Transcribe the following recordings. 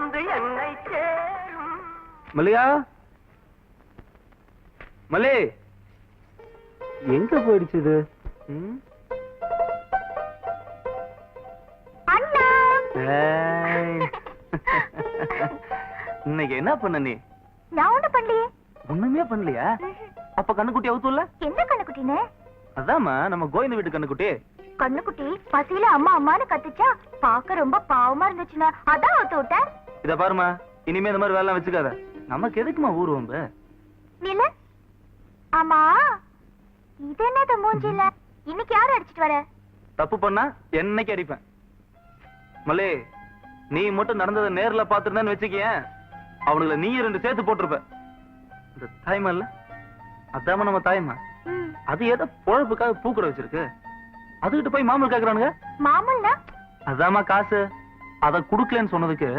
வந்து என்னை சேரும். மல்லியா, மல்லி எங்க போயிடுச்சு இது? இன்னைக்கு என்ன பண்ண நீ? நான் ஒண்ணு பண்ணலையே. ஒண்ணுமே பண்ணலையா? அப்ப கண்ணுக்குட்டி அவுத்துல? என்ன கண்ணுக்குட்டின்னு? அதாம்மா நம்ம கோவிந்த வீட்டு கண்ணுக்குட்டி. கண்ணுக்குட்டி பசியில அம்மா அம்மான்னு கத்துச்சா பாக்க ரொம்ப பாவமா இருந்துச்சுன்னா அதான் அவுத்து விட்டேன். இத பாருமா, இனிமே இந்த மாதிரி வேலை வச்சுக்காத. நமக்கு எதுக்குமா ஊர் வம்பு? நீல ஆமா, இது என்னது மூஞ்சில? இன்னைக்கு யாரு அடிச்சிட்டு வர? தப்பு பண்ணா என்னைக்கு அடிப்பேன். மல்லே, நீ மட்டும் நடந்ததை நேர்ல பாத்துருந்தேன்னு வச்சுக்கேன், அவனுங்களை நீ 2 சேர்த்து போட்டிருப்ப. இந்த தாய்மா இல்ல, அதாம நம்ம தாய்மா, அது ஏதோ பொழப்புக்காக பூக்குற வச்சிருக்கு. அதுகிட்ட போய் மாமல் கேக்குறானுங்க. மாமல்னா? அதாமா காசு. அத குடுக்கலன்னு சொன்னதுக்கு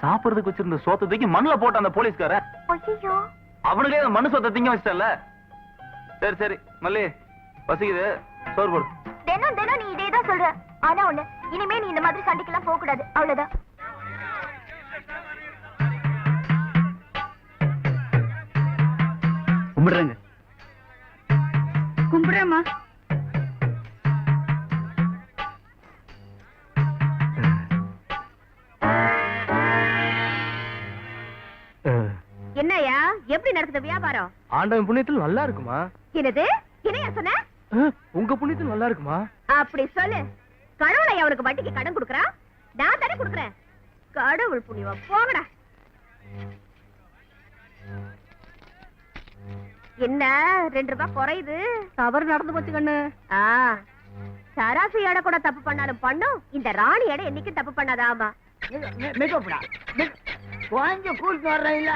சாப்பிடுறதுக்கு வச்சிருந்த சோத்தை தூக்கி மண்ணுல போட்ட அந்த போலீஸ்கார. ஐயோ, அவனுக்கே மண்ணு சொத்தை திங்க வச்சிட்டல. சரி சரி மல்லி, பசிக்குது, சோறு போடு. தினம் தினம் நீ இதேதான் சொல்ற. ஆனா ஒண்ணு, இனிமே நீ இந்த மாதிரி சண்டைக்கெல்லாம் போக கூடாது, அவ்வளவுதான். கும்பிடுறேங்க. கும்பிடுறேம்மா. என்னையா, எப்படி நடக்குது வியாபாரம்? ஆண்டவன் புண்ணியத்தில் நல்லா இருக்குமா? என்னது? என்னையா சொன்ன? உங்க புண்ணியத்தில் நல்லா இருக்குமா? அப்படி சொல்லு. கடவுளை அவனுக்கு வட்டிக்கு கடன் கொடுக்கறா? நான் தானே கொடுக்கறேன். கடவுள் புண்ணியமா போங்கடா. என்ன 2 ரூபாய் குறையுது? தவறு நடந்து போச்சு கண்ணு. சராசரி எடை கூட தப்பு பண்ணாலும் பண்ணும், இந்த ராணி எடை என்னைக்கும் தப்பு பண்ணாதாமா. மெதுவா கொஞ்சம் கூட்டு வர்ற இல்ல.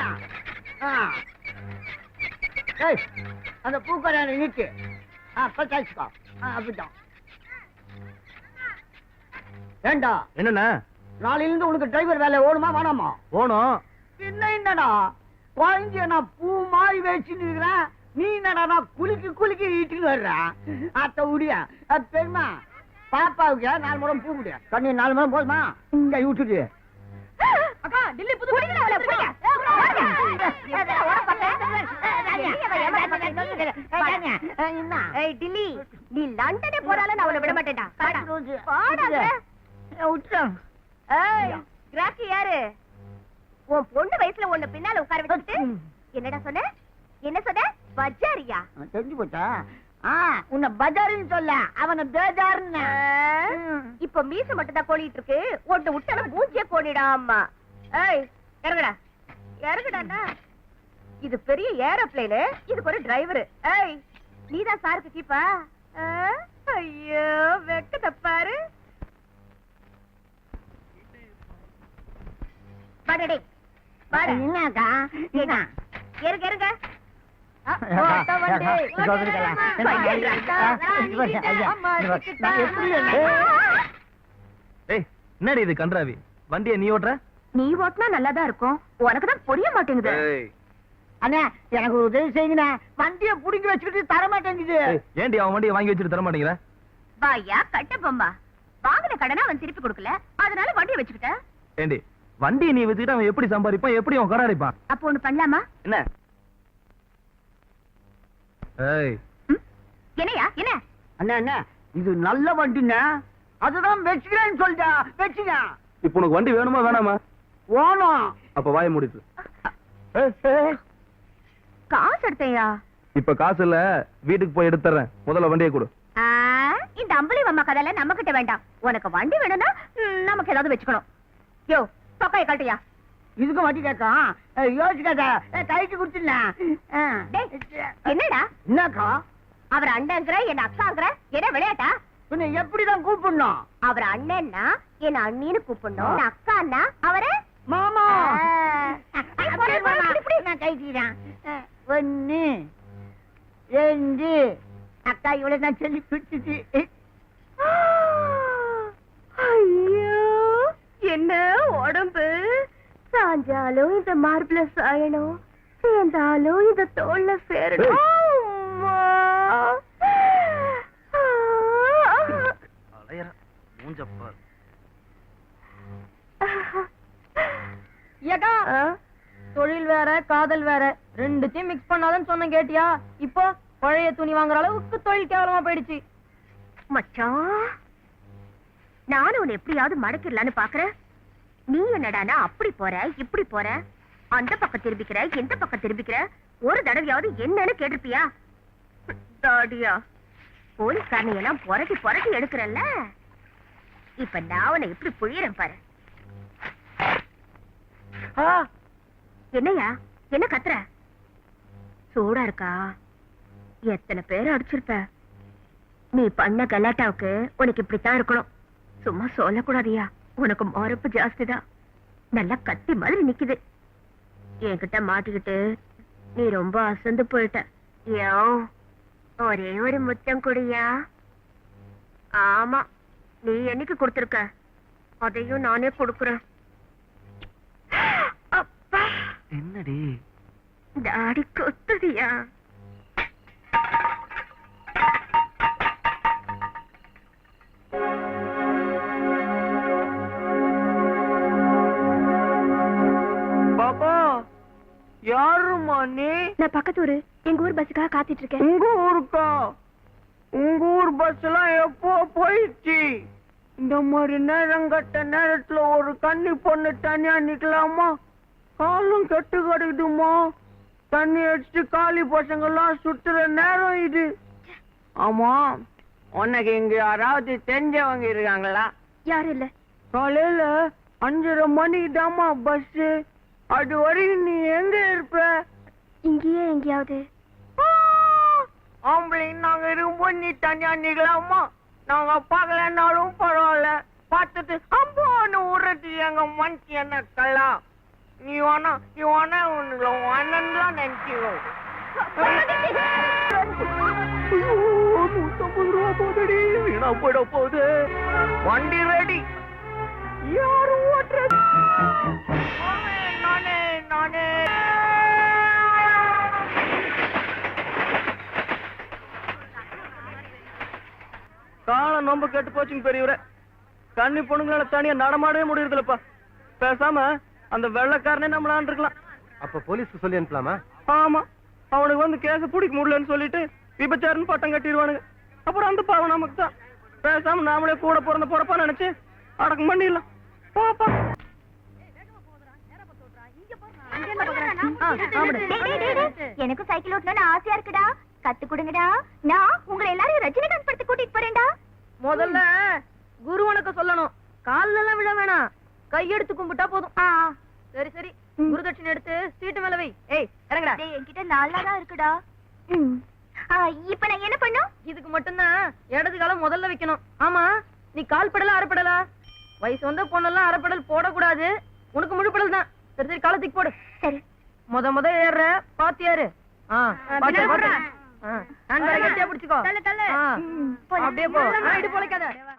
அந்த பூக்கடையான நிக்கு பச்சாச்சுக்கோ. அப்படிதான். ஏண்டா என்னண்ணா, நாளையிலிருந்து உனக்கு டிரைவர் வேலை ஓடுமா வேணாமா? ஓணும். என்னடா குழந்தைய நான் பூ மாதிரி வச்சுன்னு இருக்கிறேன், நீ என்னடா குலுக்கி ஈட்டுன்னு வர்ற? அத்த உடியா பெருமா பாப்பாவுக்கு 4 முறம் பூ முடியா? கண்ணி 4 முறம் போதுமா? இங்க விட்டுட்டு அக்கா டில்லி புது டில்லி, நீ லண்டனே போறால நான் அவனை விட மாட்டேன்டா. யாரு உன் பொண்ணு வயசுல ஒண்ணு பின்னால உட்கார வச்சுட்டு என்னடா சொன்ன? என்ன சொன்ன? பஜாரியா? தெரிஞ்சு போச்சா? உன்னை பஜாரின்னு சொல்ல, அவனை பேஜாருன்னு. இப்ப மீச மட்டும் தான் கோழிட்டு இருக்கு, ஒண்ணு விட்டால மூஞ்சியே கோணிடாமா. ஏய் இறங்குடா, இறங்குடாண்டா. இது பெரிய ஏரோப்ளேனு, இதுக்கு ஒரு டிரைவர். ஏய் நீதான் சாருக்கு கீப்பா? ஐயோ வெக்க தப்பாரு. பாடடே பாட. என்னக்கா என்ன இருங்க இருங்க. என்னடி இது கன்றாவி? வண்டியை நீ ஓட்டுற? நீ ஓட்டினா நல்லாதான் இருக்கும், உனக்குதான் புரிய மாட்டேங்குது. அண்ணா எனக்கு ஒரு உதவி செய்யுங்க, வண்டியை புடிங்கி வச்சுக்கிட்டு தர மாட்டேங்குது. ஏண்டி அவன் வண்டியை வாங்கி வச்சுட்டு தர மாட்டேங்கிற? வாயா கட்ட பொம்மா, வாங்கின கடனை அவன் திருப்பி கொடுக்கல, அதனால வண்டியை வச்சுக்கிட்ட. ஏண்டி வண்டியை நீ வச்சுக்கிட்டு அவன் எப்படி சம்பாதிப்பான், எப்படி அவன் கடன் அடைப்பான்? அப்போ ஒண்ணு பண்ணலாமா? என்ன? என்னையா என்ன? அண்ணா அண்ணா இது நல்ல வண்டிண்ணா, அதுதான் வச்சுக்கிறேன்னு சொல்லிட்டா. வச்சுங்க. இப்ப உனக்கு வண்டி வேணுமா வேணாமா? வேணும். அப்ப வாய மூடிட்டு. காசு எடுத்தையா? இப்ப காசு இல்ல, வீட்டுக்கு போய் எடுத்துறேன். முதல்ல வண்டியை கொடு. இந்த அம்பளி அம்மா கதையில நம்ம கிட்ட வேண்டாம். உனக்கு வண்டி வேணும்னா நமக்கு ஏதாவது வச்சுக்கணும். யோ தொக்கைய கட்டியா? இதுக்கு வண்டி கேட்கும் யோசிக்காத, கைக்கு குடுத்துடலாம். என்னடா என்னக்கா அவர் அண்ணங்கிற என்ன அக்காங்கிற? என்ன விளையாட்டா? உன்னை எப்படிதான் கூப்பிடணும்? அவர் அண்ணன்னா என்ன அண்ணின்னு கூப்பிடணும், அக்கான்னா அவரை மாமா. நான் கைக்கிறேன். 1 2 அக்கா இவ்வளவு நான் சொல்லி பிடிச்சிட்டு. ஐயோ என்ன உடம்பு! சாஞ்சாலும் இந்த மார்பிள சாயணும், சேர்ந்தாலும் இந்த தோல்ல சேரணும். ஏக்கா தொழில் வேற காதல் வேற ரெண்டுத்தையும் மிக்ஸ் பண்ணாதன்னு சொன்ன கேட்டியா? இப்போ பழைய துணி வாங்குற அளவுக்கு தொழில் கேவலமா போயிடுச்சு. மச்சான், நானும் உன்னை எப்படியாவது மடக்கிடலான்னு பாக்குறேன். நீ என்னடானா அப்படி போற இப்படி போற, அந்த பக்கம் திரும்பிக்கிற எந்த பக்கம் திரும்பிக்கிற, ஒரு தடவையாவது என்னன்னு கேட்டிருப்பியா? தாடியா, போலீஸ்காரனை எல்லாம் புரட்டி புரட்டி எடுக்கிறல்ல, இப்ப நான் உன்னை எப்படி புழியறேன் பாரு. என்னையா, என்ன கத்துற? சூடா இருக்கா? எத்தனை பேர் அடிச்சிருப்ப. நீ பண்ண கலாட்டாவுக்கு உனக்கு இப்படித்தான் இருக்கணும். சும்மா சொல்லக்கூடாதியா, உனக்கு மறுப்பு ஜாஸ்திதான். நல்லா கத்தி மாதிரி நிக்குது. என்கிட்ட மாட்டிக்கிட்டு நீ ரொம்ப அசந்து போயிட்ட. ஏன் ஒரே ஒரு முத்தம் குடியா? ஆமா, நீ என்னைக்கு கொடுத்துருக்க, அதையும் நானே கொடுக்குறேன். அப்பா, என்னடி தாடி கொத்துதியா? பாப்பா, யாருமா நீ? நான் பக்கத்தூரு, எங்க ஊர் பஸ்ஸுக்காக காத்துட்டு இருக்கேன். உங்க ஊருக்கா? உங்க ஊர் பஸ் எல்லாம் எப்போ போயிடுச்சு? இந்த மாதிரி நேரங்கட்ட நேரத்துல ஒரு கன்னி பொண்ணு தனியா நிக்கலாமா? காலும் கெட்டு கிடக்குதுமா. தண்ணி அடிச்சுட்டு காலி பசங்க எல்லாம் சுத்துற நேரம் இது. ஆமா, உனக்கு இங்க யாராவது தெரிஞ்சவங்க இருக்காங்களா? யாரும் இல்ல. காலையில 5:30 மணிக்கு தாமா பஸ். அது வரைக்கும் நீ எங்க இருப்ப? இங்கேயே எங்கேயாவது. ஆம்பளைங்க நாங்க இருக்கும்போது நீ தனியா நிக்கலாமா? நாங்க பார்க்கலன்னாலும் பரவாயில்ல, பார்த்துட்டு அம்போன்னு விடுறது எங்க மனசு என்ன கல்லா? நீ வேணா உனக்கு அண்ணன்லாம் நினைச்சிக்கோ. 150 ரூபா போதடி, வீணா போயிட போகுது. வண்டி ரெடி, யாரும் ஓட்டுறது? நானே நானே. காலம் ரொம்ப கெட்டு போச்சுங்க பெரியவரே. கன்னி பொண்ணுங்களால தனியா நடமாடவே முடியறதில்லப்பா. பேசாம அந்த வெள்ளைக்காரனே நம்மளான் இருக்கலாம். அப்ப போலீஸ்க்கு சொல்லி அனுப்பலாமா? ஆமா, அவனுக்கு வந்து கேஸ பிடிக்க முடியலன்னு சொல்லிட்டு விபச்சாரன்னு பட்டம் கட்டிடுவானுங்க. அப்புறம் அந்த பாவம் நமக்கு தான். பேசாம நாமளே கூட பிறந்த பொறப்பா நினைச்சு அடக்கம் பண்ணிடலாம். பாப்பா எனக்கும் சைக்கிள் ஓட்டணும்னு ஆசையா இருக்குடா. கத்து கொடுங்கடா. நான் உங்களை எல்லாரும் ரஜினிகாந்த் படத்துக்கு கூட்டிட்டு போறேன்டா. முதல்ல குரு வணக்கம் சொல்லணும். கால்ல எல்லாம் விழ வேணாம், கையெடுத்து கும்பிட்டா போதும். சரி சரி, குருதட்சிணை எடுத்து சீட்டு மேல வை. ஏய் இறங்கடா. டேய், என்கிட்ட நல்லா இருக்குடா. இப்ப நான் என்ன பண்ணும்? இதுக்கு மட்டும்தான் இடது காலம் முதல்ல வைக்கணும். ஆமா, நீ கால் படலா அரைப்படலா? வயசு வந்த பொண்ணெல்லாம் அரைப்படல் போடக்கூடாது. உனக்கு முழுப்படல் தான். சரி சரி, காலத்துக்கு போடு. சரி. முத ஏற பாத்தியாரு. நான் கட்டியா பிடிச்சுக்கோ. அப்படியே போ. இடு பொழைக்காத.